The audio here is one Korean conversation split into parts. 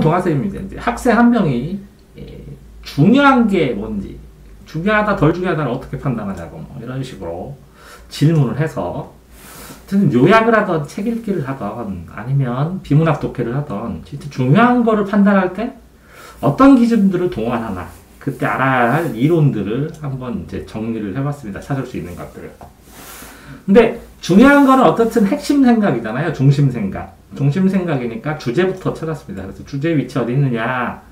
동화쌤입니다. 이제 학생 한 명이 중요한 게 뭔지, 중요하다 덜 중요하다를 어떻게 판단하냐고 뭐 이런 식으로 질문을 해서 요약을 하던 책 읽기를 하던 아니면 비문학 독해를 하던 진짜 중요한 거를 판단할 때 어떤 기준들을 동원하나 그때 알아야 할 이론들을 한번 이제 정리를 해봤습니다. 찾을 수 있는 것들을. 근데 중요한 거는 어떻든 핵심 생각이잖아요. 중심 생각. 중심 생각이니까 주제부터 찾았습니다. 그래서 주제 위치 어디 있느냐.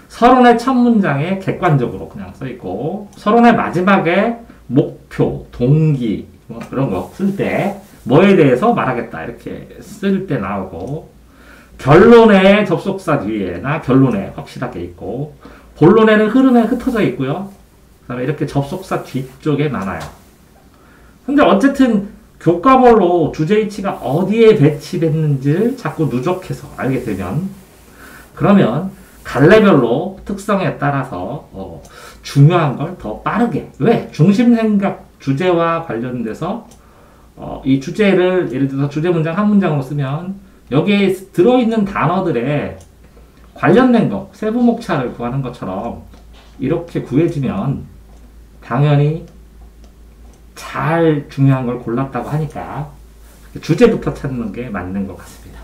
서론의 첫 문장에 객관적으로 그냥 써있고, 서론의 마지막에 목표, 동기, 뭐 그런 거 쓸 때, 뭐에 대해서 말하겠다. 이렇게 쓸 때 나오고, 결론의 접속사 뒤에나 결론에 확실하게 있고, 본론에는 흐름에 흩어져 있고요. 그 다음에 이렇게 접속사 뒤쪽에 많아요. 근데 어쨌든 교과별로 주제 위치가 어디에 배치됐는지를 자꾸 누적해서 알게 되면, 그러면 갈래별로 특성에 따라서 중요한 걸 더 빠르게, 왜? 중심 생각 주제와 관련돼서 이 주제를 예를 들어서 주제 문장 한 문장으로 쓰면 여기에 들어있는 단어들에 관련된 거, 세부 목차를 구하는 것처럼 이렇게 구해지면 당연히 잘 중요한 걸 골랐다고 하니까 주제부터 찾는 게 맞는 것 같습니다.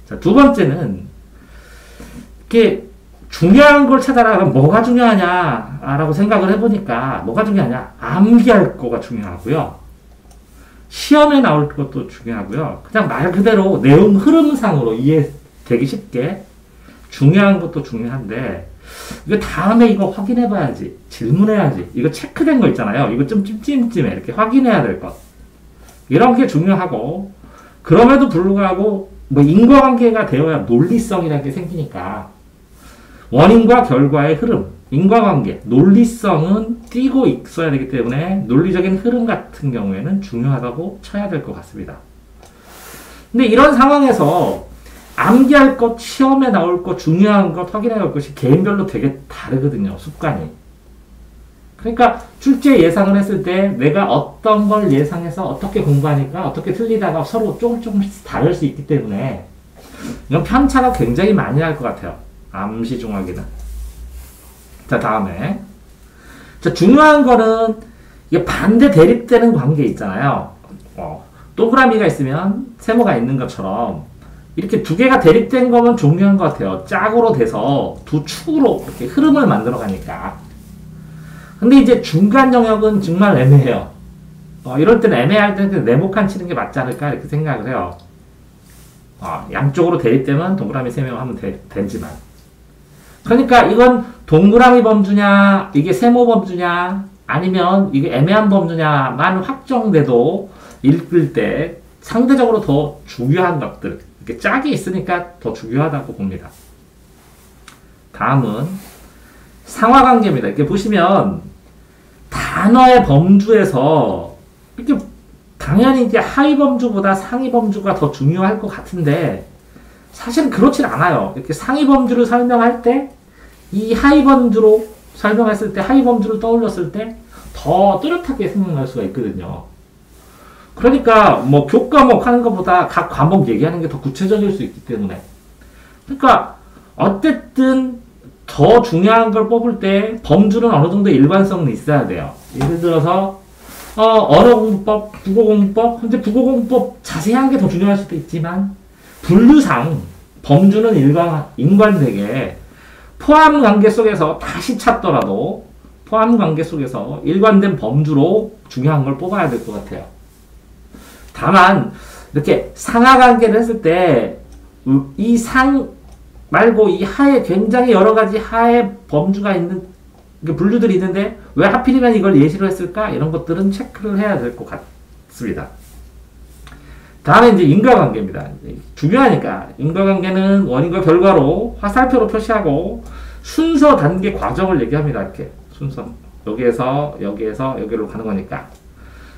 자, 두 번째는 이렇게 중요한 걸 찾아라. 그럼 뭐가 중요하냐라고 생각을 해보니까 뭐가 중요하냐? 암기할 거가 중요하고요. 시험에 나올 것도 중요하고요. 그냥 말 그대로 내용 흐름상으로 이해되기 쉽게 중요한 것도 중요한데 이거 다음에 이거 확인해 봐야지. 질문해야지. 이거 체크된 거 있잖아요. 이거 좀 찜찜찜해. 이렇게 확인해야 될 것. 이런 게 중요하고 그럼에도 불구하고 뭐 인과관계가 되어야 논리성이라는 게 생기니까 원인과 결과의 흐름, 인과관계, 논리성은 띄고 있어야 되기 때문에 논리적인 흐름 같은 경우에는 중요하다고 쳐야 될 것 같습니다. 근데 이런 상황에서 암기할 것, 시험에 나올 것, 중요한 것, 확인해야 할 것이 개인별로 되게 다르거든요. 습관이. 그러니까 출제 예상을 했을 때 내가 어떤 걸 예상해서 어떻게 공부하니까 어떻게 틀리다가 서로 조금씩 다를 수 있기 때문에 이건 편차가 굉장히 많이 날 것 같아요. 암시 중하기는. 자, 다음에. 자, 중요한 거는 이게 반대 대립되는 관계 있잖아요. 동그라미가 있으면 세모가 있는 것처럼 이렇게 두 개가 대립된 거면 중요한 것 같아요. 짝으로 돼서 두 축으로 이렇게 흐름을 만들어 가니까. 근데 이제 중간 영역은 정말 애매해요. 이럴 때는 애매할 때는 네모칸 치는 게 맞지 않을까 이렇게 생각을 해요. 양쪽으로 대립되면 동그라미 세 명 하면 되지만. 그러니까 이건 동그라미 범주냐, 이게 세모 범주냐, 아니면 이게 애매한 범주냐만 확정돼도 읽을 때 상대적으로 더 중요한 것들, 이렇게 짝이 있으니까 더 중요하다고 봅니다. 다음은 상하관계입니다. 이렇게 보시면 단어의 범주에서 이렇게 당연히 이제 하위 범주보다 상위 범주가 더 중요할 것 같은데 사실은 그렇진 않아요. 이렇게 상위 범주를 설명할 때 이 하위 범주로 설명했을 때 하위 범주를 떠올렸을 때 더 뚜렷하게 생각할 수가 있거든요. 그러니까 뭐 교과목 하는 것보다 각 과목 얘기하는 게 더 구체적일 수 있기 때문에 그러니까 어쨌든 더 중요한 걸 뽑을 때 범주는 어느 정도 일관성은 있어야 돼요. 예를 들어서 언어공부법, 국어공부법, 근데 국어공부법 자세한 게 더 중요할 수도 있지만 분류상 범주는 인관되게 포함관계 속에서 다시 찾더라도 포함관계 속에서 일관된 범주로 중요한 걸 뽑아야 될 것 같아요. 다만 이렇게 상하관계를 했을 때 이 상 말고 이 하에 굉장히 여러 가지 하의 범주가 있는 분류들이 있는데 왜 하필이면 이걸 예시로 했을까? 이런 것들은 체크를 해야 될 것 같습니다. 다음에 이제 인과관계입니다. 중요하니까 인과관계는 원인과 결과로 화살표로 표시하고 순서, 단계, 과정을 얘기합니다. 이렇게 순서 여기에서 여기로 가는 거니까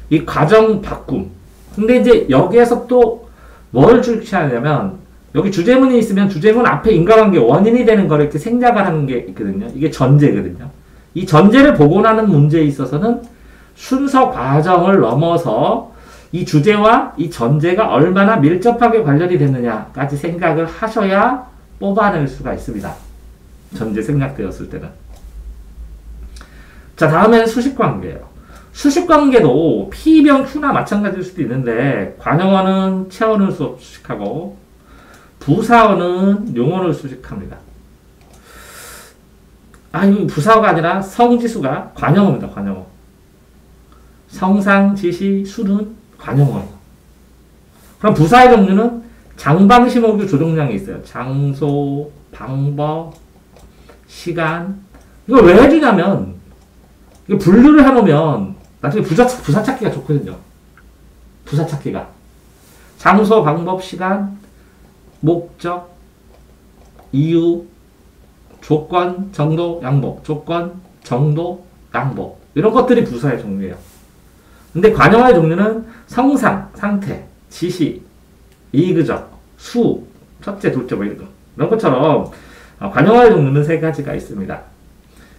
이 과정 바꿈. 근데 이제 여기에서 또 뭘 주시하냐면 여기 주제문이 있으면 주제문 앞에 인과관계 원인이 되는 걸 이렇게 생략을 하는 게 있거든요. 이게 전제거든요. 이 전제를 복원하는 문제에 있어서는 순서 과정을 넘어서 이 주제와 이 전제가 얼마나 밀접하게 관련이 됐느냐까지 생각을 하셔야 뽑아낼 수가 있습니다. 전제 생략되었을 때는. 자, 다음에는 수식관계예요. 수식관계도 P변 Q나 마찬가지일 수도 있는데 관형어는 체언을 수식하고 부사어는 용언을 수식합니다. 이 부사어가 아니라 성지수가 관형어입니다. 관형어. 성상, 지시, 수는 관형어예요. 그럼 부사의 종류는 장방시목유 조종량이 있어요. 장소, 방법, 시간. 이걸 왜 해주냐면 이거 분류를 해놓으면 나중에 부사 찾기가 좋거든요. 부사 찾기가. 장소, 방법, 시간, 목적, 이유, 조건, 정도, 양복. 조건, 정도, 양복. 이런 것들이 부사의 종류예요. 근데 관형어의 종류는 성상, 상태, 지시, 이의그적, 수, 첫째, 둘째 뭐 이런 것처럼 관형어의 종류는 세 가지가 있습니다.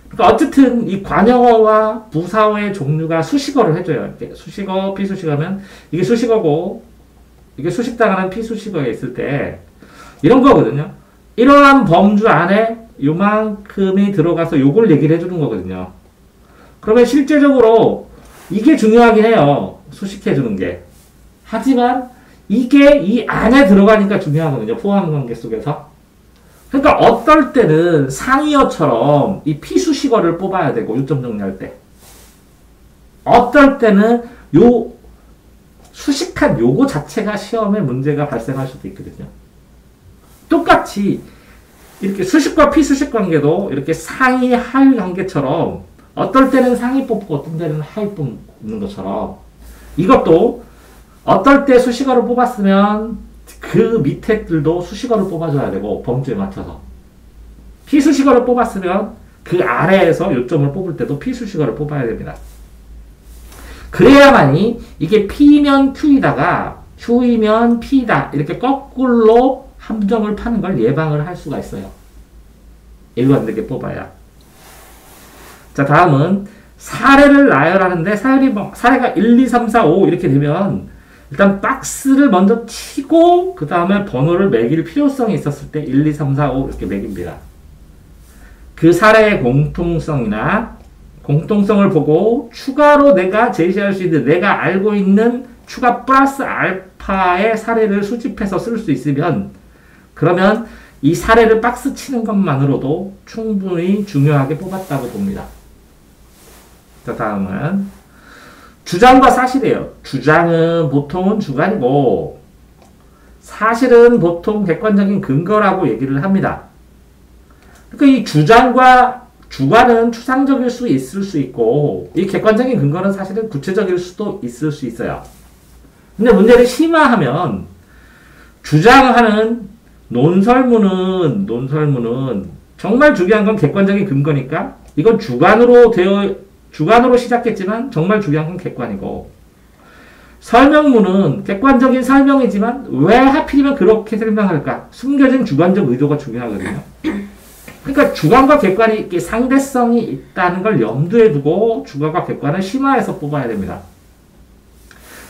그러니까 어쨌든 이 관형어와 부사어의 종류가 수식어를 해줘요. 이렇게 수식어, 피수식어면 이게 수식어고 이게 수식당하는 피수식어에 있을 때 이런 거거든요. 이러한 범주 안에 요만큼이 들어가서 요걸 얘기를 해주는 거거든요. 그러면 실제적으로 이게 중요하긴 해요. 수식해주는 게. 하지만 이게 이 안에 들어가니까 중요하거든요. 포함관계 속에서. 그러니까 어떨 때는 상이어처럼 이 피수식어를 뽑아야 되고 요점 정리할 때. 어떨 때는 요 수식한 요거 자체가 시험에 문제가 발생할 수도 있거든요. 똑같이 이렇게 수식과 피수식 관계도 이렇게 상위 하위 관계처럼 어떨 때는 상위 뽑고 어떤 때는 하위 뽑는 것처럼 이것도 어떨 때 수식어를 뽑았으면 그 밑에들도 수식어를 뽑아줘야 되고 범주에 맞춰서 피수식어를 뽑았으면 그 아래에서 요점을 뽑을 때도 피수식어를 뽑아야 됩니다. 그래야만이 이게 P면 Q이다가 Q이면 P다 이렇게 거꾸로 함정을 파는 걸 예방을 할 수가 있어요. 일관되게 뽑아야. 자, 다음은 사례를 나열하는데 사례가 1, 2, 3, 4, 5 이렇게 되면 일단 박스를 먼저 치고 그 다음에 번호를 매길 필요성이 있었을 때 1, 2, 3, 4, 5 이렇게 매깁니다. 그 사례의 공통성을 보고 추가로 내가 제시할 수 있는 내가 알고 있는 추가 플러스 알파의 사례를 수집해서 쓸 수 있으면 그러면 이 사례를 박스 치는 것만으로도 충분히 중요하게 뽑았다고 봅니다. 자, 다음은 주장과 사실이에요. 주장은 보통은 주관이고 사실은 보통 객관적인 근거라고 얘기를 합니다. 그러니까 이 주장과 주관은 추상적일 수 있을 수 있고 이 객관적인 근거는 사실은 구체적일 수도 있을 수 있어요. 근데 문제를 심화하면 주장하는 논설문은 정말 중요한 건 객관적인 근거니까 이건 주관으로 시작했지만 정말 중요한 건 객관이고 설명문은 객관적인 설명이지만 왜 하필이면 그렇게 설명할까? 숨겨진 주관적 의도가 중요하거든요. 그러니까 주관과 객관이 이렇게 상대성이 있다는 걸 염두에 두고 주관과 객관을 심화해서 뽑아야 됩니다.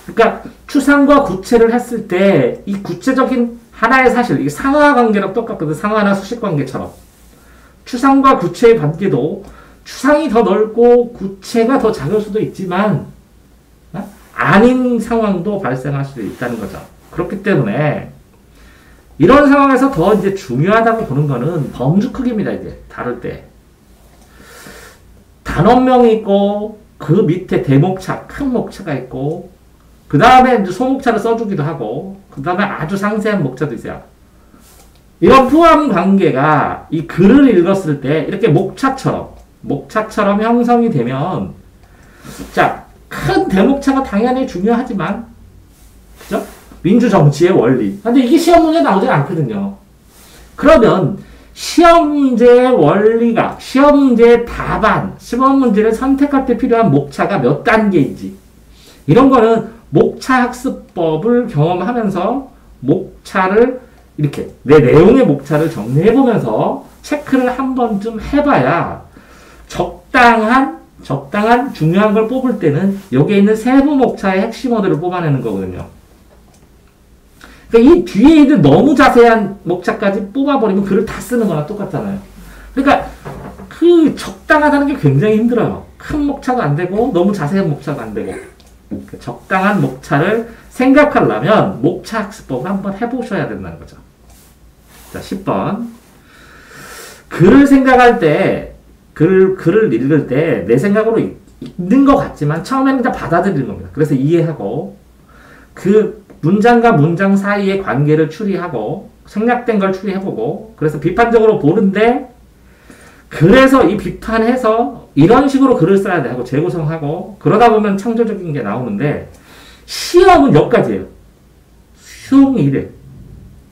그러니까 추상과 구체를 했을 때 이 구체적인 하나의 사실, 이게 상하 관계랑 똑같거든. 상하나 수식 관계처럼. 추상과 구체의 관계도 추상이 더 넓고 구체가 더 작을 수도 있지만 아닌 상황도 발생할 수도 있다는 거죠. 그렇기 때문에 이런 상황에서 더 이제 중요하다고 보는 거는 범주 크기입니다. 이제 다룰 때 단원명이 있고 그 밑에 대목차, 큰 목차가 있고 그 다음에 이제 소목차를 써주기도 하고 그 다음에 아주 상세한 목차도 있어요. 이런 포함 관계가 이 글을 읽었을 때 이렇게 목차처럼 형성이 되면 자, 큰 대목차가 당연히 중요하지만 그죠? 민주정치의 원리. 근데 이게 시험 문제에 나오지 않거든요. 그러면 시험 문제의 원리가, 시험 문제의 답안, 시험 문제를 선택할 때 필요한 목차가 몇 단계인지 이런 거는 목차 학습법을 경험하면서 목차를 이렇게 내 내용의 목차를 정리해보면서 체크를 한 번쯤 해봐야 적당한 중요한 걸 뽑을 때는 여기에 있는 세부 목차의 핵심어들을 뽑아내는 거거든요. 그러니까 이 뒤에 있는 너무 자세한 목차까지 뽑아버리면 글을 다 쓰는 거랑 똑같잖아요. 그러니까 그 적당하다는 게 굉장히 힘들어요. 큰 목차도 안 되고 너무 자세한 목차도 안 되고 그 적당한 목차를 생각하려면 목차 학습법을 한번 해보셔야 된다는 거죠. 자, 10번. 글을 생각할 때, 글을 읽을 때 내 생각으로 읽는 것 같지만 처음에는 다 받아들이는 겁니다. 그래서 이해하고 그 문장과 문장 사이의 관계를 추리하고 생략된 걸 추리해보고 그래서 비판적으로 보는데 그래서 이 비판해서 이런 식으로 글을 써야 돼 하고 재구성하고 그러다 보면 창조적인 게 나오는데 시험은 여기까지예요. 수용이 이래.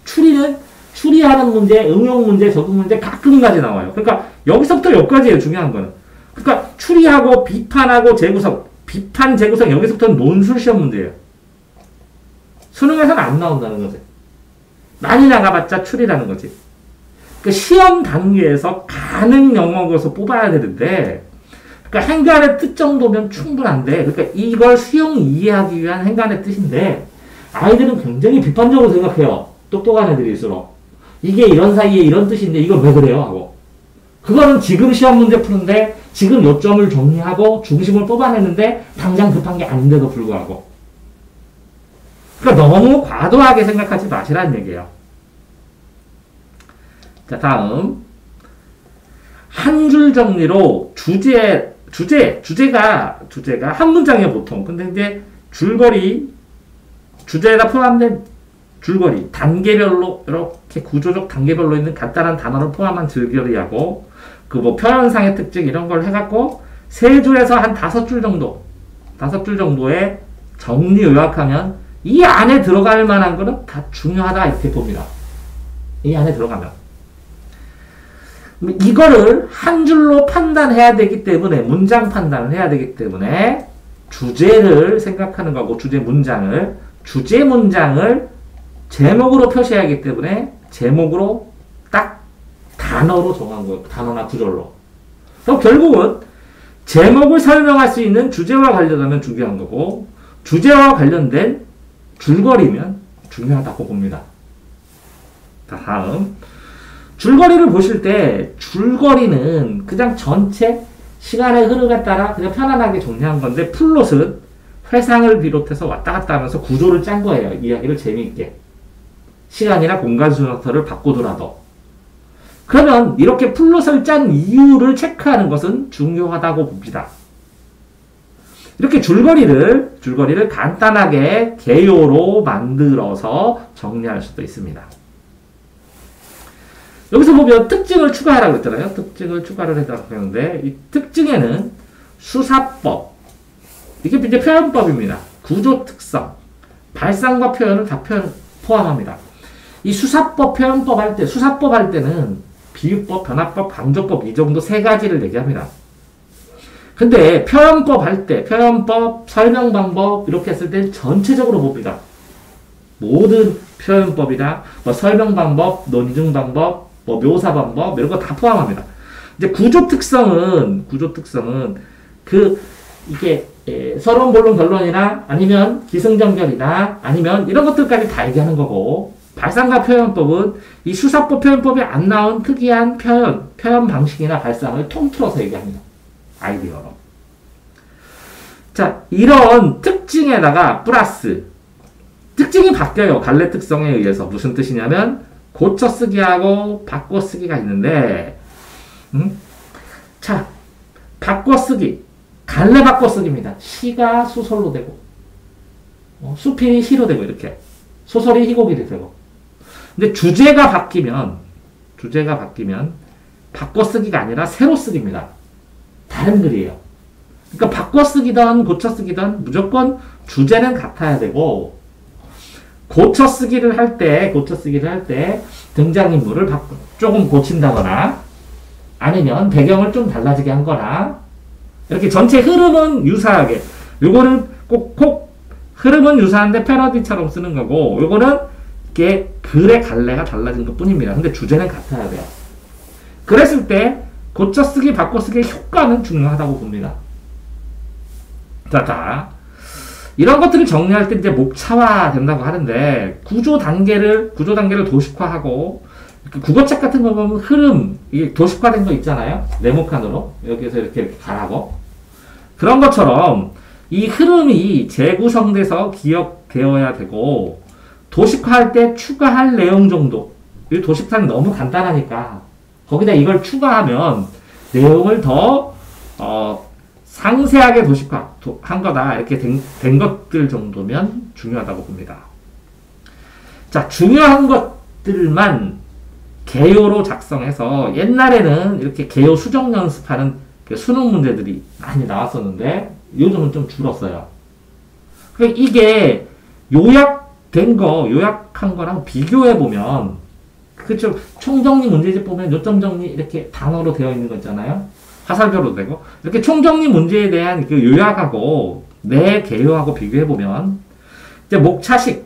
추리하는 문제, 응용 문제, 적응 문제 가끔까지 나와요. 그러니까 여기서부터 여기까지예요. 중요한 거는. 그러니까 추리하고 비판하고 재구성, 비판, 재구성 여기서부터는 논술 시험 문제예요. 수능에서는 안 나온다는 거지. 많이 나가봤자 추리라는 거지. 그 시험 단계에서 가능 영역에서 뽑아야 되는데, 그러니까 행간의 뜻 정도면 충분한데, 그러니까 이걸 수용 이해하기 위한 행간의 뜻인데, 아이들은 굉장히 비판적으로 생각해요. 똑똑한 애들일수록. 이게 이런 사이에 이런 뜻인데, 이걸 왜 그래요? 하고. 그거는 지금 시험 문제 푸는데, 지금 요점을 정리하고 중심을 뽑아내는데, 당장 급한 게 아닌데도 불구하고. 그러니까 너무 과도하게 생각하지 마시라는 얘기예요. 자, 다음. 한 줄 정리로 주제가 한 문장이에요, 보통. 근데 이제 주제에다 포함된 줄거리, 단계별로, 이렇게 구조적 단계별로 있는 간단한 단어를 포함한 줄거리하고, 그 뭐 표현상의 특징 이런 걸 해갖고, 세 줄에서 한 5줄 정도, 5줄 정도의 정리 요약하면, 이 안에 들어갈 만한 거는 다 중요하다, 이렇게 봅니다. 이 안에 들어가면. 이거를 한 줄로 판단해야 되기 때문에, 문장 판단을 해야 되기 때문에, 주제를 생각하는 거고, 주제 문장을 제목으로 표시해야 하기 때문에, 제목으로 딱 단어로 정한 거예요. 단어나 구절로. 그럼 결국은, 제목을 설명할 수 있는 주제와 관련하면 중요한 거고, 주제와 관련된 줄거리면 중요하다고 봅니다. 자, 다음. 줄거리를 보실 때 줄거리는 그냥 전체 시간의 흐름에 따라 그냥 편안하게 정리한 건데 플롯은 회상을 비롯해서 왔다 갔다 하면서 구조를 짠 거예요. 이야기를 재미있게. 시간이나 공간 순서를 바꾸더라도. 그러면 이렇게 플롯을 짠 이유를 체크하는 것은 중요하다고 봅니다. 이렇게 줄거리를 간단하게 개요로 만들어서 정리할 수도 있습니다. 여기서 보면 특징을 추가하라고 했잖아요. 특징을 추가를 해달라고 했는데, 이 특징에는 수사법, 이게 이제 표현법입니다. 구조 특성, 발상과 표현을 다 포함합니다. 이 수사법, 표현법 할 때, 수사법 할 때는 비유법, 변화법, 강조법 이 정도 세 가지를 얘기합니다. 근데 표현법 할 때, 표현법, 설명 방법 이렇게 했을 때 전체적으로 봅니다. 모든 표현법이나 뭐 설명 방법, 논증 방법, 뭐 묘사 방법 이런 거 다 포함합니다. 이제 구조 특성은 이게 서론, 본론, 결론이나 아니면 기승전결이나 아니면 이런 것들까지 다 얘기하는 거고, 발상과 표현법은 이 수사법, 표현법에 안 나온 특이한 표현 방식이나 발상을 통틀어서 얘기합니다. 아이디어로. 자, 이런 특징에다가 플러스 특징이 바뀌어요. 갈래 특성에 의해서. 무슨 뜻이냐면 고쳐 쓰기하고 바꿔 쓰기가 있는데, 자, 바꿔 쓰기, 갈래 바꿔 쓰기입니다. 시가 소설로 되고, 수필이 시로 되고, 이렇게. 소설이 희곡이 되고. 근데 주제가 바뀌면, 바꿔 쓰기가 아니라 새로 쓰기입니다. 다른 글이에요. 그러니까 바꿔 쓰기든 고쳐 쓰기든 무조건 주제는 같아야 되고, 고쳐 쓰기를 할 때 등장인물을 조금 고친다거나 아니면 배경을 좀 달라지게 한 거나 이렇게 전체 흐름은 유사하게, 요거는 꼭 흐름은 유사한데 패러디처럼 쓰는 거고, 요거는 이게 글의 갈래가 달라진 것 뿐입니다. 근데 주제는 같아야 돼요. 그랬을 때 고쳐 쓰기, 바꿔 쓰기의 효과는 중요하다고 봅니다. 자, 이런 것들을 정리할 때 이제 목차화 된다고 하는데, 구조 단계를 도식화하고, 국어책 같은 거 보면 흐름, 이게 도식화된 거 있잖아요? 네모칸으로. 여기에서 이렇게 가라고. 그런 것처럼, 이 흐름이 재구성돼서 기억되어야 되고, 도식화할 때 추가할 내용 정도. 이 도식화는 너무 간단하니까, 거기다 이걸 추가하면, 내용을 더, 상세하게 도식화한 거다. 이렇게 된 것들 정도면 중요하다고 봅니다. 자, 중요한 것들만 개요로 작성해서 옛날에는 이렇게 개요 수정 연습하는 수능 문제들이 많이 나왔었는데 요즘은 좀 줄었어요. 그러니까 이게 요약한 거랑 비교해 보면 그쵸. 총정리 문제집 보면 요점 정리 이렇게 단어로 되어 있는 거 있잖아요. 화살표로 되고 이렇게 총정리 문제에 대한 그 요약하고 내 개요하고 비교해 보면 이제 목차식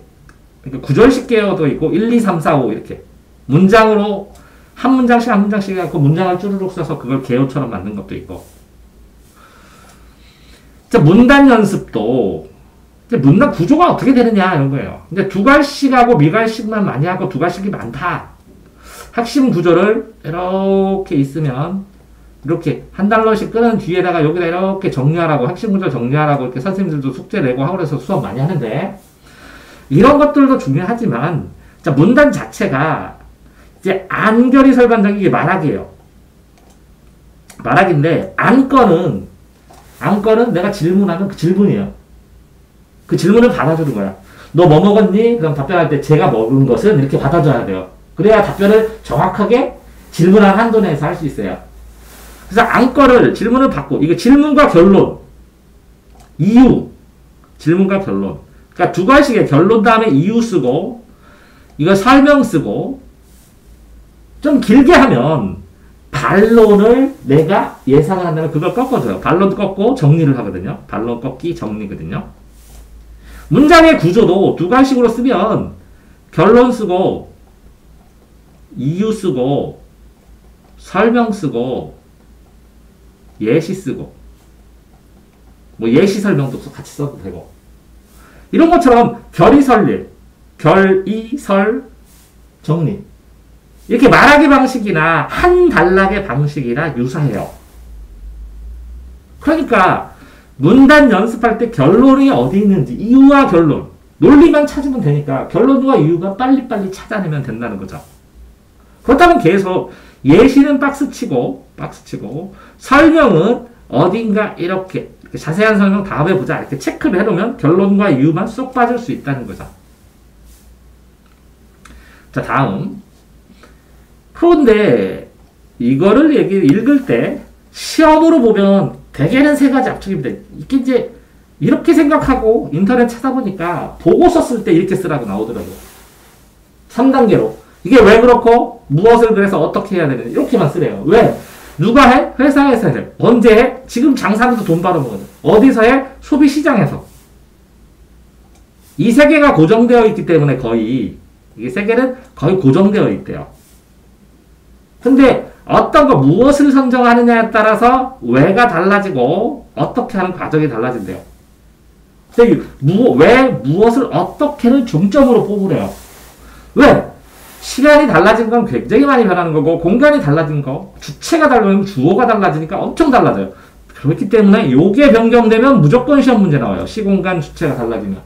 그러니까 구절식 개요도 있고 1, 2, 3, 4, 5 이렇게 문장으로 한 문장씩 해갖고 문장을 쭈르륵 써서 그걸 개요처럼 만든 것도 있고. 자, 문단 연습도 이제 문단 구조가 어떻게 되느냐 이런 거예요. 이제 두갈씩하고 미갈씩만 많이 하고 두갈씩이 많다. 핵심 구조를 이렇게 있으면 이렇게 한 달러씩 끄는 뒤에다가 여기다 이렇게 정리하라고 핵심 구조 정리하라고 이렇게 선생님들도 숙제 내고 하고 그래서 수업 많이 하는데 이런 것들도 중요하지만 자 문단 자체가 이제 안결이 설반적인 게 말하기예요. 말하기인데 안건은 내가 질문하면 그 질문이에요. 그 질문을 받아주는 거야. 너 뭐 먹었니? 그럼 답변할 때 제가 먹은 것은 이렇게 받아줘야 돼요. 그래야 답변을 정확하게 질문한 한도 내에서 할 수 있어요. 그래서 안건을 질문을 받고 이게 질문과 결론, 이유, 질문과 결론. 그러니까 두 가지의 결론 다음에 이유 쓰고 이거 설명 쓰고 좀 길게 하면 반론을 내가 예상을 한다면 그걸 꺾어줘요. 반론 꺾고 정리를 하거든요. 반론 꺾기 정리거든요. 문장의 구조도 두 가지식으로 쓰면 결론 쓰고 이유 쓰고 설명 쓰고 예시 쓰고 뭐 예시 설명도 같이 써도 되고 이런 것처럼 결의설립, 결의설 정리 이렇게 말하기 방식이나 한 단락의 방식이나 유사해요. 그러니까 문단 연습할 때 결론이 어디 있는지 이유와 결론 논리만 찾으면 되니까 결론과 이유가 빨리빨리 찾아내면 된다는 거죠. 그렇다면 계속 예시는 박스치고 설명은 어딘가 이렇게 자세한 설명 다음에 보자 이렇게 체크를 해놓으면 결론과 이유만 쏙 빠질 수 있다는 거죠. 자 다음 그런데 이거를 읽을 때 시험으로 보면 대개는 세 가지 압축입니다. 이게 이제 이렇게 생각하고 인터넷 찾아보니까 보고서 쓸 때 이렇게 쓰라고 나오더라고요. 3단계로. 이게 왜 그렇고 무엇을 그래서 어떻게 해야 되는지 이렇게만 쓰래요. 왜? 누가 해? 회사에서 해. 언제 해? 지금 장사하면서 돈 벌어먹거든. 어디서 해? 소비시장에서. 이 세 개가 고정되어 있기 때문에 거의 이게 세 개는 거의 고정되어 있대요. 근데 어떤 거 무엇을 선정하느냐에 따라서 왜가 달라지고 어떻게 하는 과정이 달라진대요. 근데 왜 무엇을 어떻게를 중점으로 뽑으래요. 왜? 시간이 달라진 건 굉장히 많이 변하는 거고 공간이 달라진 거 주체가 달라지면 주어가 달라지니까 엄청 달라져요. 그렇기 때문에 요게 변경되면 무조건 시험 문제 나와요. 시공간 주체가 달라지면.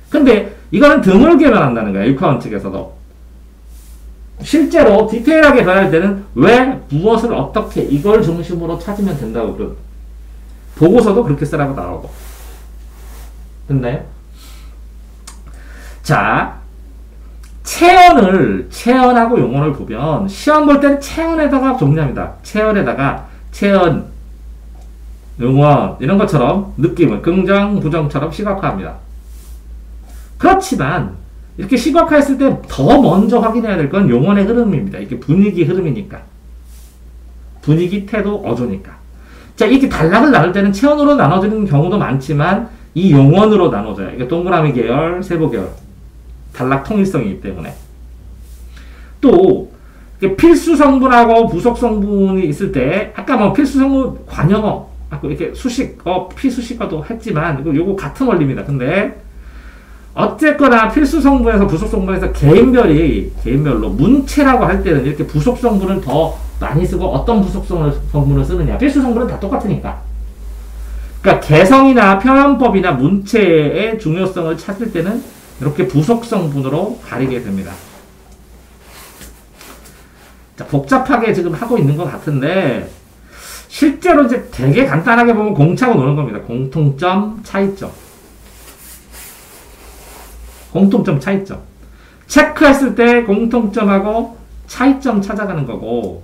근데 이거는 드물게 변한다는 거예요. 육하원 측에서도. 실제로 디테일하게 변할 때는 왜, 무엇을 어떻게 이걸 중심으로 찾으면 된다고 그런 보고서도 그렇게 쓰라고 나오고. 됐나요? 자, 체언하고 용언을 보면 시험 볼 때는 체언에다가 정리합니다. 체언, 용언 이런 것처럼 느낌을 긍정, 부정처럼 시각화합니다. 그렇지만 이렇게 시각화했을 때 더 먼저 확인해야 될 건 용언의 흐름입니다. 이게 분위기 흐름이니까. 분위기, 태도, 어조니까. 자, 이렇게 단락을 나눌 때는 체언으로 나눠지는 경우도 많지만 이 용언으로 나눠져요. 이게 동그라미 계열, 세부 계열. 단락 통일성이기 때문에. 또 필수 성분하고 부속 성분이 있을 때 아까 뭐 필수 성분 관영어 이렇게 피수식어도 했지만, 요거 같은 원리입니다. 근데, 어쨌거나 필수 성분에서 부속 성분에서 개인별로 문체라고 할 때는 이렇게 부속 성분을 더 많이 쓰고 어떤 부속 성분을 쓰느냐. 필수 성분은 다 똑같으니까. 그러니까 개성이나 표현법이나 문체의 중요성을 찾을 때는 이렇게 부속 성분으로 가리게 됩니다. 자, 복잡하게 지금 하고 있는 것 같은데, 실제로 이제 되게 간단하게 보면 공차고 노는 겁니다. 공통점, 차이점. 체크했을 때 공통점하고 차이점 찾아가는 거고,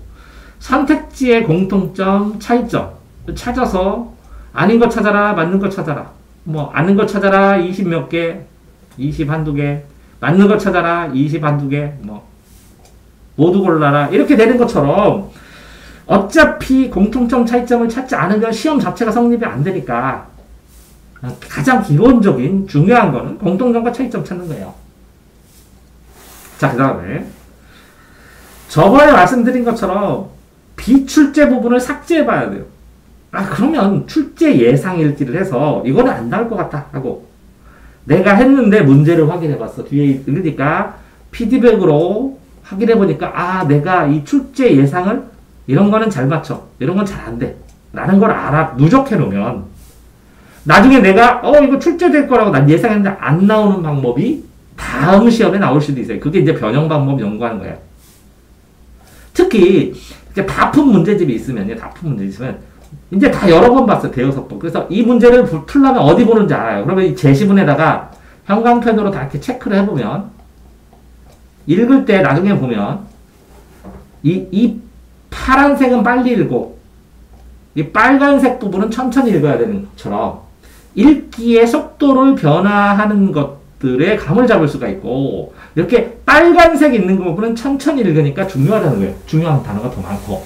선택지의 공통점, 차이점 찾아서 아닌 거 찾아라, 맞는 거 찾아라. 아는 거 찾아라, 20 몇 개, 20 한두 개, 맞는 거 찾아라, 20 한두 개, 모두 골라라. 이렇게 되는 것처럼, 어차피 공통점, 차이점을 찾지 않으면 시험 자체가 성립이 안 되니까, 가장 기본적인 중요한 거는 공통점과 차이점 찾는 거예요. 자, 그 다음에 저번에 말씀드린 것처럼 비출제 부분을 삭제해 봐야 돼요. 그러면 출제 예상 일지를 해서 이거는 안 나올 것 같다 하고, 내가 했는데 문제를 확인해 봤어. 뒤에 읽으니까 피드백으로 확인해 보니까 내가 이 출제 예상을 이런 거는 잘 맞춰, 이런 건 잘 안 돼 라는 걸 누적해 놓으면 나중에 내가 이거 출제될 거라고 난 예상했는데 안 나오는 방법이 다음 시험에 나올 수도 있어요. 그게 이제 변형 방법 연구하는 거예요. 특히 이제 다푼 문제집이 있으면 이제 다 여러 번 봤어요. 대여섯 번. 그래서 이 문제를 풀려면 어디 보는지 알아요. 그러면 이 제시문에다가 형광펜으로 다 이렇게 체크를 해보면, 읽을 때 나중에 보면 이 파란색은 빨리 읽고 이 빨간색 부분은 천천히 읽어야 되는 것처럼 읽기의 속도를 변화하는 것들의 감을 잡을 수가 있고, 이렇게 빨간색 있는 부분은 천천히 읽으니까 중요하다는 거예요. 중요한 단어가 더 많고.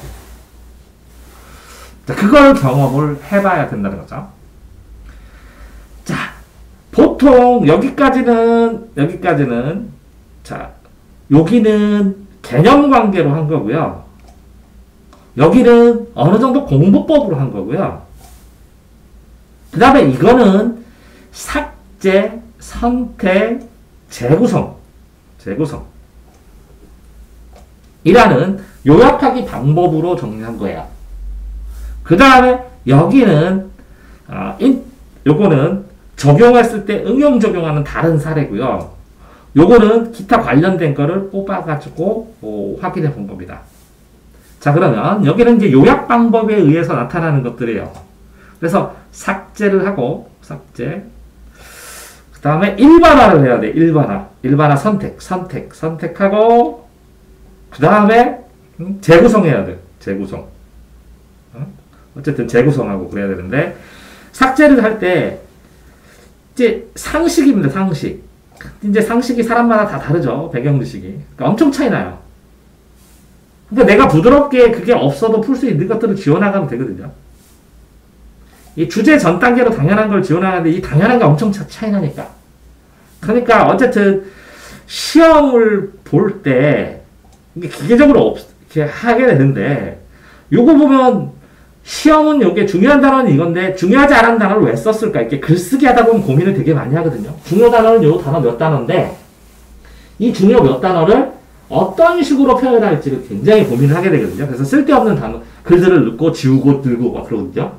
자, 그걸 경험을 해봐야 된다는 거죠. 자, 보통 여기까지는 자, 여기는 개념 관계로 한 거고요. 여기는 어느 정도 공부법으로 한 거고요. 그 다음에 이거는 삭제, 선택, 재구성 이라는 요약하기 방법으로 정리한 거예요. 그 다음에 여기는 요거는 적용했을 때 응용 적용하는 다른 사례고요. 요거는 기타 관련된 거를 뽑아가지고 확인해 본 겁니다. 자, 그러면 여기는 이제 요약 방법에 의해서 나타나는 것들이에요. 그래서 삭제를 하고, 그 다음에 일반화를 해야 돼. 일반화 선택하고, 그 다음에 재구성해야 돼. 재구성. 어쨌든 재구성하고 그래야 되는데, 삭제를 할 때 이제 상식입니다. 이제 상식이 사람마다 다 다르죠. 배경지식이. 그러니까 엄청 차이 나요. 그러니까 내가 부드럽게 그게 없어도 풀 수 있는 것들을 지원하가면 되거든요. 이 주제 전 단계로 당연한 걸 지원하는데 이 당연한 게 엄청 차이 나니까. 그러니까 어쨌든 시험을 볼 때 이게 기계적으로 이렇게 하게 되는데, 요거 보면 시험은 요게 중요한 단어는 이건데 중요하지 않은 단어를 왜 썼을까? 이렇게 글쓰기 하다 보면 고민을 되게 많이 하거든요. 중요 단어는 요 단어 몇 단어인데 이 중요 몇 단어를 어떤 식으로 표현할지를 굉장히 고민을 하게 되거든요. 그래서 쓸데없는 단어, 글들을 넣고 지우고 들고 막 그러거든요.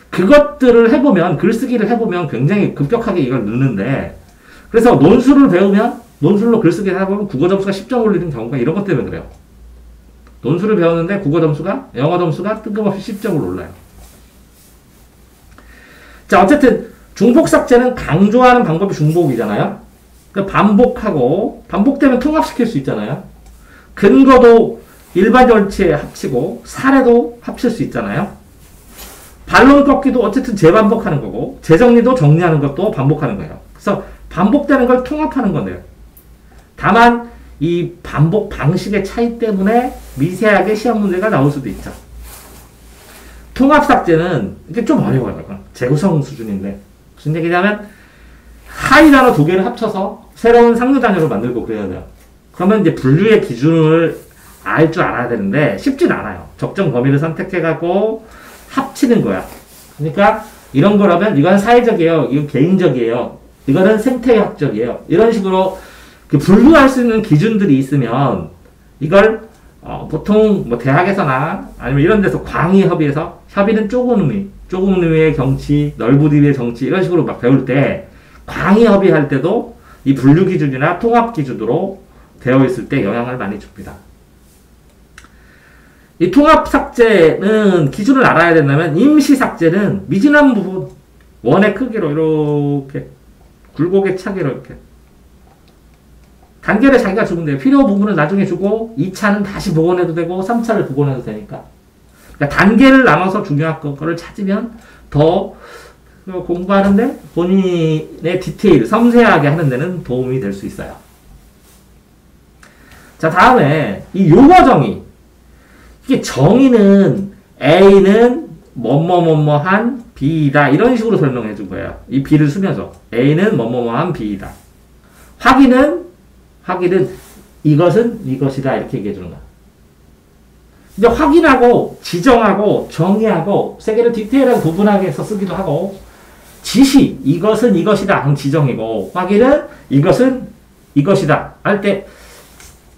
그것들을 해보면, 글쓰기를 해보면 굉장히 급격하게 이걸 넣는데, 그래서 논술로 글쓰기를 해보면 국어 점수가 10점 올리는 경우가 이런 것 때문에 그래요. 논술을 배웠는데 영어 점수가 뜬금없이 10점을 올라요. 자, 어쨌든 중복 삭제는 강조하는 방법이 중복이잖아요. 그러니까 반복되면 통합시킬 수 있잖아요. 근거도 일반 절차에 합치고 사례도 합칠 수 있잖아요. 반론 꺾기도 어쨌든 재반복하는 거고, 재정리도 정리하는 것도 반복하는 거예요. 그래서 반복되는 걸 통합하는 건데요. 다만 이 반복 방식의 차이 때문에 미세하게 시험 문제가 나올 수도 있죠. 통합 삭제는 이게 좀 어려워요. 재구성 수준인데 무슨 얘기냐면 하위 단어 두 개를 합쳐서 새로운 상류 단어를 만들고 그래야 돼요. 그러면 이제 분류의 기준을 알 줄 알아야 되는데 쉽진 않아요. 적정 범위를 선택해갖고 합치는 거야. 그러니까 이런 거라면 이건 사회적이에요. 이건 개인적이에요. 이거는 생태학적이에요. 이런 식으로 분류할 수 있는 기준들이 있으면 이걸 보통 뭐 대학에서나 아니면 이런 데서 광의 협의에서 협의는 좁은 의미의 정치, 넓은 의미의 정치 이런 식으로 막 배울 때 광의 협의할 때도 이 분류 기준이나 통합 기준으로 되어 있을 때 영향을 많이 줍니다. 이 통합 삭제는 기준을 알아야 된다면 임시 삭제는 미진한 부분 원의 크기로 이렇게 굴곡의 차기로 이렇게 단계를 자기가 주면 돼요. 필요 부분을 나중에 주고 2차는 다시 복원해도 되고 3차를 복원해도 되니까. 그러니까 단계를 나눠서 중요한 거를 찾으면 더 공부하는데 본인의 디테일, 섬세하게 하는 데는 도움이 될 수 있어요. 자, 다음에 이 용어 정의. 이게 정의는 A는 뭐뭐뭐뭐한 B이다. 이런 식으로 설명해 준 거예요. 이 B를 쓰면서 A는 뭐뭐뭐한 B이다. 확인은 이것은 이것이다. 이렇게 얘기해 주는 거야. 이제 확인하고 지정하고 정의하고 세 개를 디테일하게 구분하게 해서 쓰기도 하고 지시 이것은 이것이다. 지정이고 확인은 이것은 이것이다. 할 때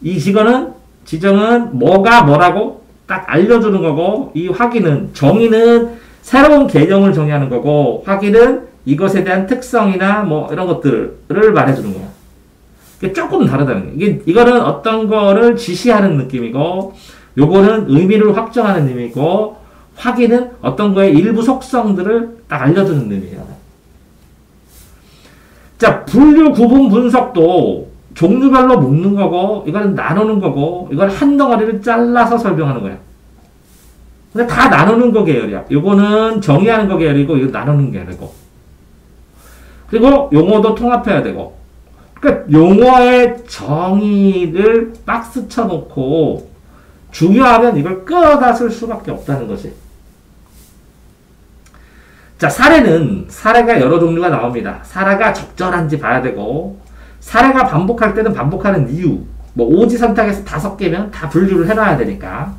이 지정은 뭐가 뭐라고 딱 알려주는 거고 이 확인은 정의는 새로운 개념을 정의하는 거고 확인은 이것에 대한 특성이나 뭐 이런 것들을 말해주는 거야. 이게 조금 다르다는 거야. 이거는 어떤 거를 지시하는 느낌이고 요거는 의미를 확정하는 의미고 확인은 어떤 거의 일부 속성들을 딱 알려주는 의미예요. 자, 분류, 구분, 분석도 종류별로 묶는 거고 이거는 나누는 거고 이걸 한 덩어리를 잘라서 설명하는 거야. 근데 다 나누는 거 계열이야. 요거는 정의하는 거 계열이고 이거 나누는 계열이고 그리고 용어도 통합해야 되고 그러니까 용어의 정의를 박스 쳐놓고 중요하면 이걸 끌어다 쓸 수밖에 없다는 거지. 자, 사례가 여러 종류가 나옵니다. 사례가 적절한지 봐야 되고 사례가 반복할 때는 반복하는 이유 뭐 오지 선택에서 5개면 다 분류를 해놔야 되니까.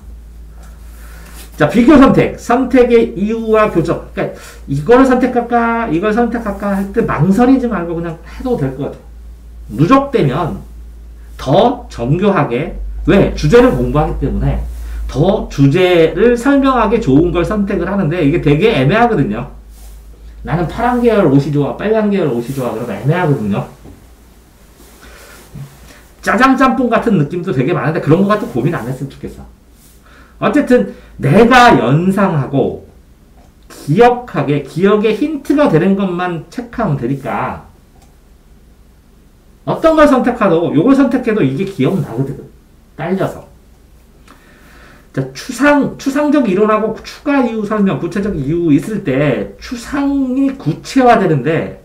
자, 비교 선택의 이유와 교정. 그러니까 이걸 선택할까 이걸 선택할까 할 때 망설이지 말고 그냥 해도 될 것 같아. 누적되면 더 정교하게 왜? 주제를 공부하기 때문에 더 주제를 설명하기 좋은 걸 선택을 하는데 이게 되게 애매하거든요. 나는 파란 계열 옷이 좋아, 빨간 계열 옷이 좋아 그러면 애매하거든요. 짜장 짬뽕 같은 느낌도 되게 많은데 그런 거 같은 고민 안 했으면 좋겠어. 어쨌든 내가 연상하고 기억에 힌트가 되는 것만 체크하면 되니까 어떤 걸 선택하도 요걸 선택해도 이게 기억나거든. 딸려서. 자, 추상적 이론하고 추가 이유 설명, 구체적 이유 있을 때 추상이 구체화되는데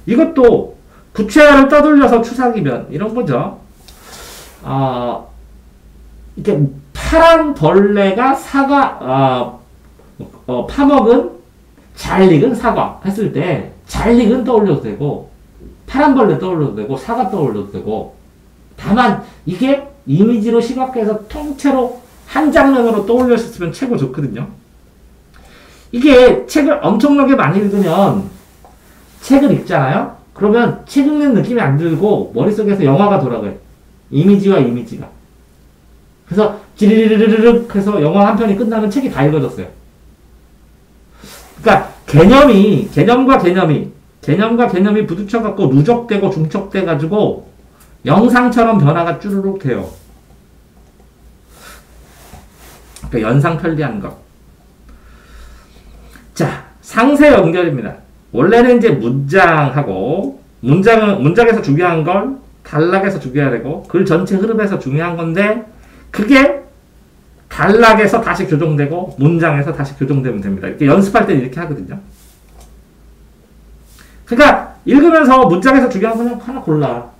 이것도 구체화를 떠돌려서 추상이면 이런 거죠. 이렇게 파란 벌레가 파먹은 잘 익은 사과 했을 때 잘 익은 떠올려도 되고 파란 벌레 떠올려도 되고 사과 떠올려도 되고 다만 이게 이미지로 시각화해서 통째로 한 장면으로 떠올렸으면 최고 좋거든요. 이게 책을 엄청나게 많이 읽으면 책을 읽잖아요. 그러면 책 읽는 느낌이 안 들고 머릿속에서 영화가 돌아가요. 이미지와 이미지가. 그래서 지리리르륵 해서 영화 한 편이 끝나면 책이 다 읽어졌어요. 그러니까 개념과 개념이 부딪혀갖고 누적되고 중첩돼가지고 영상처럼 변화가 쭈르륵 돼요. 그러니까 연상 편리한 것. 자, 상세 연결입니다. 원래는 이제 문장에서 중요한 걸 단락에서 중요해야 되고 글 전체 흐름에서 중요한 건데 그게 단락에서 다시 교정되고 문장에서 다시 교정되면 됩니다. 이렇게 연습할 때는 이렇게 하거든요. 그러니까 읽으면서 문장에서 중요한 거 그냥 하나 골라.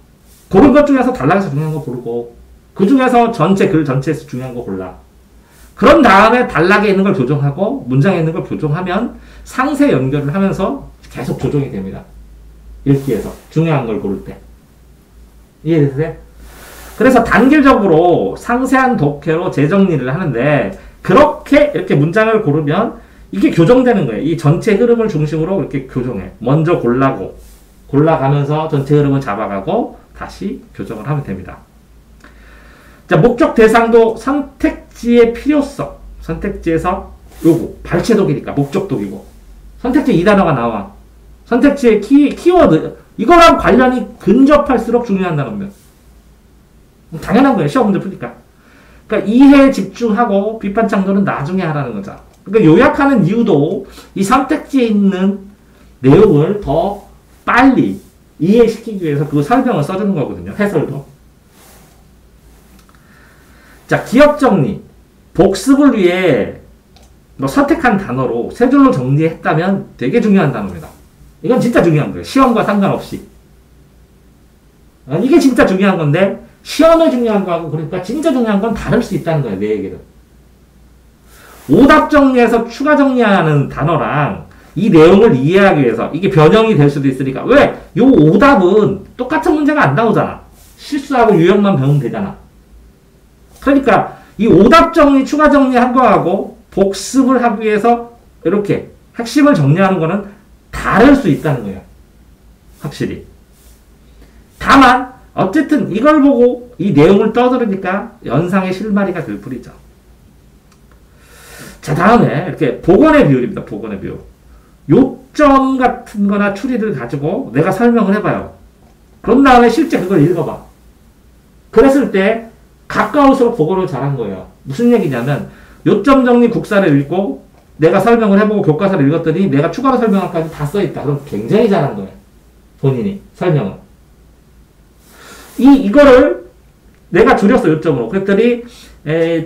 고른 것 중에서 단락에서 중요한 거 고르고 그 중에서 글 전체에서 중요한 거 골라. 그런 다음에 단락에 있는 걸 교정하고 문장에 있는 걸 교정하면 상세 연결을 하면서 계속 조정이 됩니다. 읽기에서 중요한 걸 고를 때. 이해되세요? 그래서 단계적으로 상세한 독해로 재정리를 하는데 그렇게 이렇게 문장을 고르면 이게 교정되는 거예요. 이 전체 흐름을 중심으로 이렇게 교정해. 먼저 골라가면서 전체 흐름을 잡아가고 다시 교정을 하면 됩니다. 자, 목적 대상도 선택지의 필요성. 선택지에서 요거 발췌독이니까 목적독이고 선택지 이 단어가 나와. 선택지의 키워드 이거랑 관련이 근접할수록 중요한 단어입니다. 당연한 거예요. 시험 문제 푸니까. 그러니까 이해에 집중하고 비판창조는 나중에 하라는 거죠. 그러니까 요약하는 이유도 이 선택지에 있는 내용을 더 빨리 이해시키기 위해서 그 설명을 써주는 거거든요. 해설도. 자, 기억 정리. 복습을 위해 뭐 선택한 단어로 세 줄로 정리했다면 되게 중요한 단어입니다. 이건 진짜 중요한 거예요. 시험과 상관없이. 이게 진짜 중요한 건데 시험에 중요한 거하고 그러니까 진짜 중요한 건 다를 수 있다는 거예요. 내 얘기는. 오답 정리해서 추가 정리하는 단어랑 이 내용을 이해하기 위해서 이게 변형이 될 수도 있으니까 왜? 요 오답은 똑같은 문제가 안 나오잖아. 실수하고 유형만 배우면 되잖아. 그러니까 이 오답 정리, 추가 정리한 거하고 복습을 하기 위해서 이렇게 핵심을 정리하는 거는 다를 수 있다는 거예요. 확실히. 다만 어쨌든 이걸 보고 이 내용을 떠들으니까 연상의 실마리가 될 뿐이죠. 자, 다음에 이렇게 복원의 비율입니다. 복원의 비율. 요점 같은 거나 추리를 가지고 내가 설명을 해봐요. 그런 다음에 실제 그걸 읽어봐. 그랬을 때 가까울수록 복원을 잘한 거예요. 무슨 얘기냐면 요점 정리 국사를 읽고 내가 설명을 해보고 교과서를 읽었더니 내가 추가로 설명할까지 다 써있다. 그럼 굉장히 잘한 거예요. 본인이 설명을. 이거를 내가 줄였어. 요점으로. 그랬더니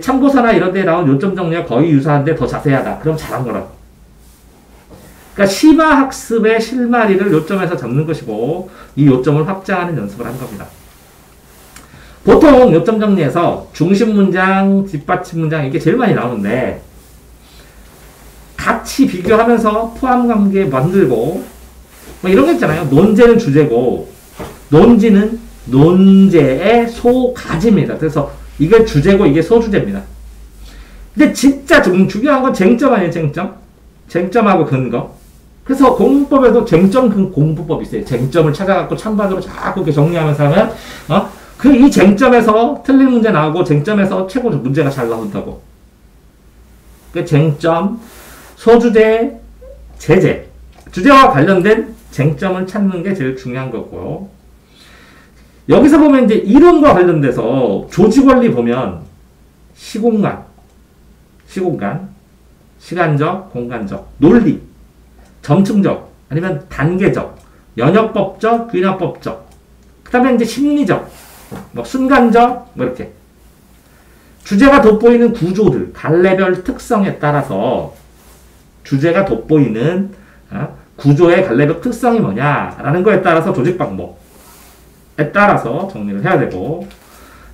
참고서나 이런 데 나온 요점 정리가 거의 유사한데 더 자세하다. 그럼 잘한 거라고. 그러니까 심화학습의 실마리를 요점에서 잡는 것이고 이 요점을 확장하는 연습을 한 겁니다. 보통 요점 정리에서 중심 문장, 뒷받침 문장 이게 제일 많이 나오는데 같이 비교하면서 포함 관계 만들고 뭐 이런 거 있잖아요. 논제는 주제고 논지는 논제의 소가지입니다. 그래서 이게 주제고 이게 소주제입니다. 근데 진짜 중요한 건 쟁점 아니에요. 쟁점하고 근거. 그래서 공부법에도 쟁점 공부법이 있어요. 쟁점을 찾아갖고 찬반으로 자꾸 이렇게 정리하면서 하면 이 쟁점에서 틀린 문제 나오고 쟁점에서 최고 문제가 잘 나온다고. 그 쟁점, 소주제, 제제. 주제와 관련된 쟁점을 찾는 게 제일 중요한 거고요. 여기서 보면 이제 이론과 관련돼서 조직원리 보면 시공간, 시간적, 공간적, 논리, 점층적, 아니면 단계적, 연역법적, 귀납법적, 그 다음에 이제 심리적, 뭐 순간적, 뭐 이렇게. 주제가 돋보이는 구조들, 갈래별 특성에 따라서 주제가 돋보이는 구조의 갈래별 특성이 뭐냐라는 거에 따라서 조직 방법에 따라서 정리를 해야 되고,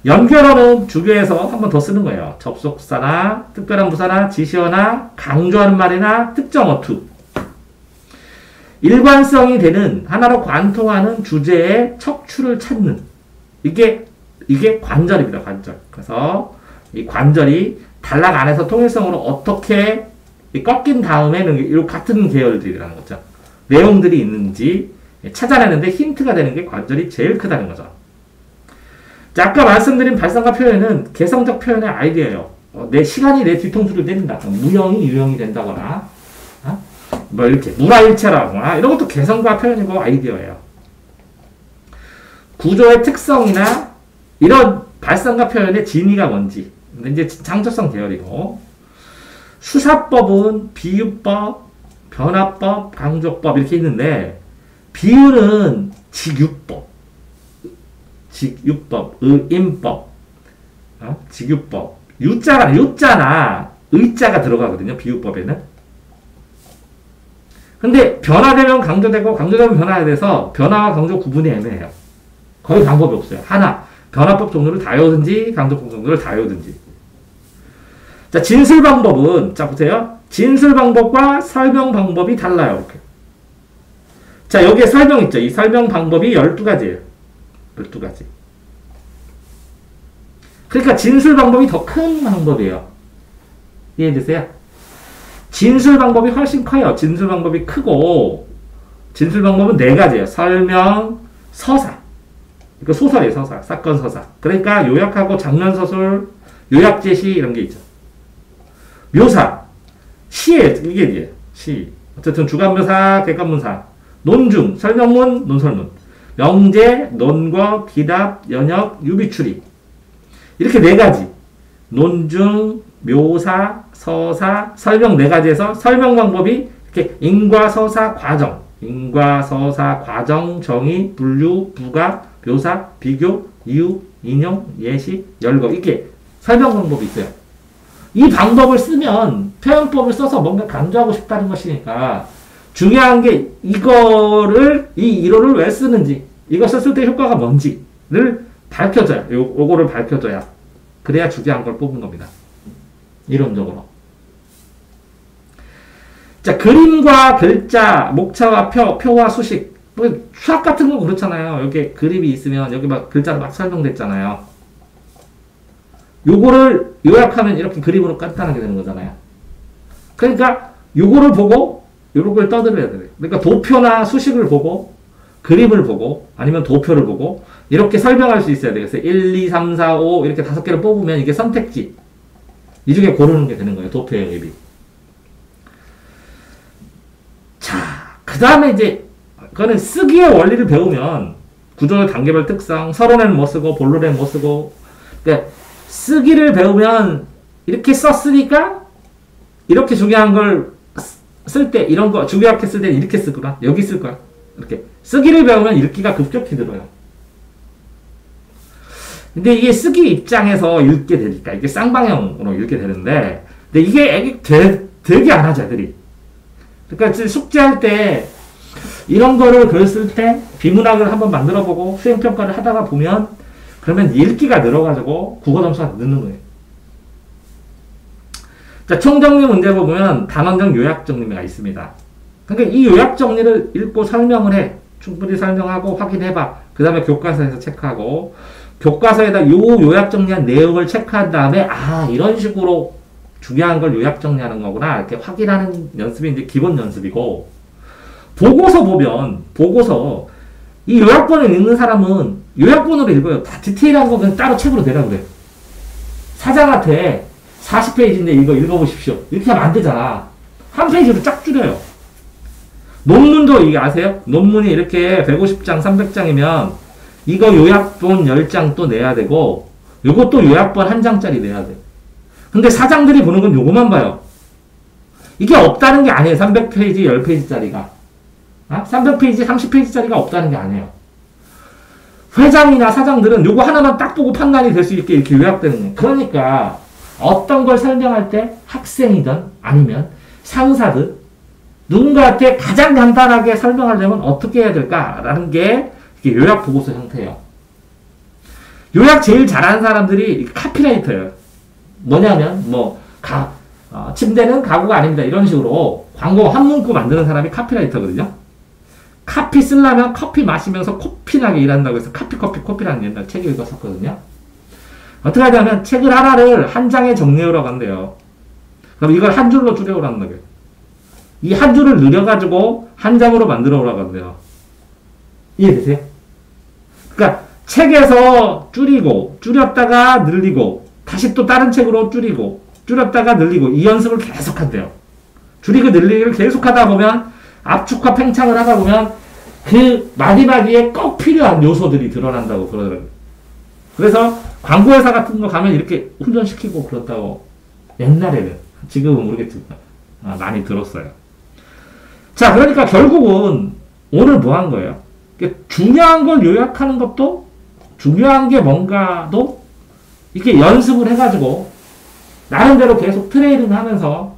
연결어는 주교에서 한 번 더 쓰는 거예요. 접속사나 특별한 부사나 지시어나 강조하는 말이나 특정 어투. 일관성이 되는 하나로 관통하는 주제의 척추를 찾는 이게 관절입니다. 관절. 그래서 이 관절이 단락 안에서 통일성으로 어떻게 꺾인 다음에는 이 같은 계열들이라는 거죠. 내용들이 있는지 찾아내는데 힌트가 되는 게 관절이 제일 크다는 거죠. 자, 아까 말씀드린 발상과 표현은 개성적 표현의 아이디어예요. 내 시간이 내 뒤통수를 때린다. 무형이 유형이 된다거나, 뭐 이렇게 무라일체라거나 이런 것도 개성과 표현이고 아이디어예요. 구조의 특성이나 이런 발상과 표현의 진위가 뭔지 이제 창조성 계열이고, 수사법은 비유법, 변화법, 강조법 이렇게 있는데 비유는 직유법, 의인법, 직유법, 요자나 의자가 들어가거든요. 비유법에는. 근데 변화되면 강조되고 강조되면 변화돼서 변화와 강조 구분이 애매해요. 거의 방법이 없어요. 하나, 변화법 종류를 다 외우든지 강조법 종류를 다 외우든지. 자, 진술 방법은, 자, 보세요. 진술 방법과 설명 방법이 달라요. 이렇게. 자, 여기에 설명 있죠. 이 설명 방법이 12가지예요. 12가지. 그러니까 진술 방법이 더 큰 방법이에요. 이해되세요? 진술 방법이 훨씬 커요. 진술 방법이 크고, 진술 방법은 네 가지예요. 설명, 서사. 이거 소설이에요, 서사. 사건 서사. 그러니까 요약하고 장면 서술, 요약 제시 이런 게 있죠. 묘사. 시에 이게 시. 어쨌든 주간 묘사, 객관 묘사. 논중, 설명문, 논설문. 명제, 논거, 비답, 연역, 유비추리. 이렇게 네 가지. 논중, 묘사, 서사, 설명 네 가지에서 설명 방법이 이렇게 인과, 서사, 과정. 인과, 서사, 과정, 정의, 분류, 부가, 묘사, 비교, 이유, 인용, 예시, 열거. 이렇게 설명 방법이 있어요. 이 방법을 쓰면 표현법을 써서 뭔가 강조하고 싶다는 것이니까 중요한 게 이거를, 이 이론을 왜 쓰는지, 이거 썼을 때 효과가 뭔지를 밝혀줘야, 요거를 밝혀줘야. 그래야 중요한 걸 뽑은 겁니다. 이론적으로. 자, 그림과 글자, 목차와 표와 수식. 뭐 수학 같은 거 그렇잖아요. 여기 그림이 있으면 여기 막 글자로 막 설명됐잖아요. 요거를 요약하면 이렇게 그림으로 간단하게 되는 거잖아요. 그러니까 요거를 보고 요걸 떠들어야 돼요. 그러니까 도표나 수식을 보고 그림을 보고 아니면 도표를 보고 이렇게 설명할 수 있어야 되겠어요. 1, 2, 3, 4, 5 이렇게 5개를 뽑으면 이게 선택지. 이 중에 고르는 게 되는 거예요. 도표 영입이. 자, 그 다음에 이제 그거는 쓰기의 원리를 배우면 구조의 단계별 특성, 서론에는 뭐 쓰고 본론에는 뭐 쓰고, 그러니까 쓰기를 배우면 이렇게 썼으니까 이렇게 중요한 걸 쓸 때 이런 거 중요하게 쓸 때 이렇게 쓰구나, 여기 쓸 거야. 이렇게 쓰기를 배우면 읽기가 급격히 들어요. 근데 이게 쓰기 입장에서 읽게 되니까 이게 쌍방향으로 읽게 되는데, 근데 이게 되게 안 하죠, 애들이. 그러니까 숙제할 때 이런 거를 글 쓸 때 비문학을 한번 만들어보고 수행평가를 하다가 보면 그러면 읽기가 늘어가지고 국어 점수가 늦는 거예요. 자, 총정리 문제 보면 단원정 요약 정리가 있습니다. 그러니까 이 요약 정리를 읽고 설명을 해. 충분히 설명하고 확인해봐. 그 다음에 교과서에서 체크하고, 교과서에다 요 요약 정리한 내용을 체크한 다음에, 아, 이런 식으로 중요한 걸 요약 정리하는 거구나. 이렇게 확인하는 연습이 이제 기본 연습이고, 보고서 보면, 보고서, 이 요약본을 읽는 사람은 요약본으로 읽어요. 다 디테일한 거 그냥 따로 책으로 내라 그래. 사장한테 40페이지인데 이거 읽어보십시오. 이렇게 하면 안 되잖아. 한 페이지로 쫙 줄여요. 논문도 이게 아세요? 논문이 이렇게 150장, 300장이면 이거 요약본 10장 또 내야 되고, 요것도 요약본 1장짜리 내야 돼. 근데 사장들이 보는 건 요거만 봐요. 이게 없다는 게 아니에요. 300페이지, 10페이지짜리가. 300페이지, 30페이지짜리가 없다는 게 아니에요. 회장이나 사장들은 요거 하나만 딱 보고 판단이 될 수 있게 이렇게 요약되는 거예요. 그러니까 어떤 걸 설명할 때 학생이든 아니면 상사든 누군가한테 가장 간단하게 설명하려면 어떻게 해야 될까라는 게 이게 요약 보고서 형태예요. 요약 제일 잘하는 사람들이 카피라이터예요. 뭐냐면 침대는 가구가 아닙니다. 이런 식으로 광고 한 문구 만드는 사람이 카피라이터거든요. 카피 쓰려면 커피 마시면서 코피나게 일한다고 해서 커피라는 옛날 책 읽었었거든요. 어떻게 하냐면 책을 하나를 한 장에 정리해오라고 한대요. 그럼 이걸 한 줄로 줄여오라는 거예요. 이 한 줄을 늘려가지고 한 장으로 만들어 오라고 한대요. 이해되세요? 그러니까 책에서 줄이고 줄였다가 늘리고 다시 또 다른 책으로 줄이고 줄였다가 늘리고 이 연습을 계속 한대요. 줄이고 늘리기를 계속 하다 보면 압축과 팽창을 하다 보면 그 마디마디에 꼭 필요한 요소들이 드러난다고 그러더라고요. 그래서 광고회사 같은 거 가면 이렇게 훈련시키고 그렇다고 옛날에는, 지금은 모르겠지만 많이 들었어요. 자, 그러니까 결국은 오늘 뭐 한 거예요? 중요한 걸 요약하는 것도 중요한 게 뭔가도 이렇게 연습을 해가지고 나름대로 계속 트레이닝 하면서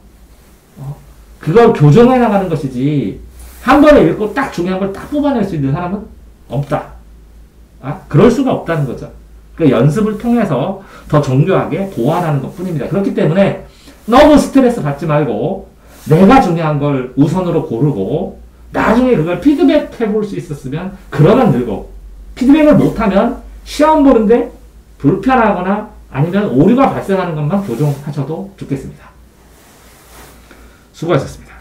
그걸 교정해 나가는 것이지, 한 번에 읽고 딱 중요한 걸 딱 뽑아낼 수 있는 사람은 없다. 그럴 수가 없다는 거죠. 그러니까 연습을 통해서 더 정교하게 보완하는 것 뿐입니다. 그렇기 때문에 너무 스트레스 받지 말고 내가 중요한 걸 우선으로 고르고 나중에 그걸 피드백 해볼 수 있었으면 그러면 늘고, 피드백을 못하면 시험 보는데 불편하거나 아니면 오류가 발생하는 것만 교정하셔도 좋겠습니다. 수고하셨습니다.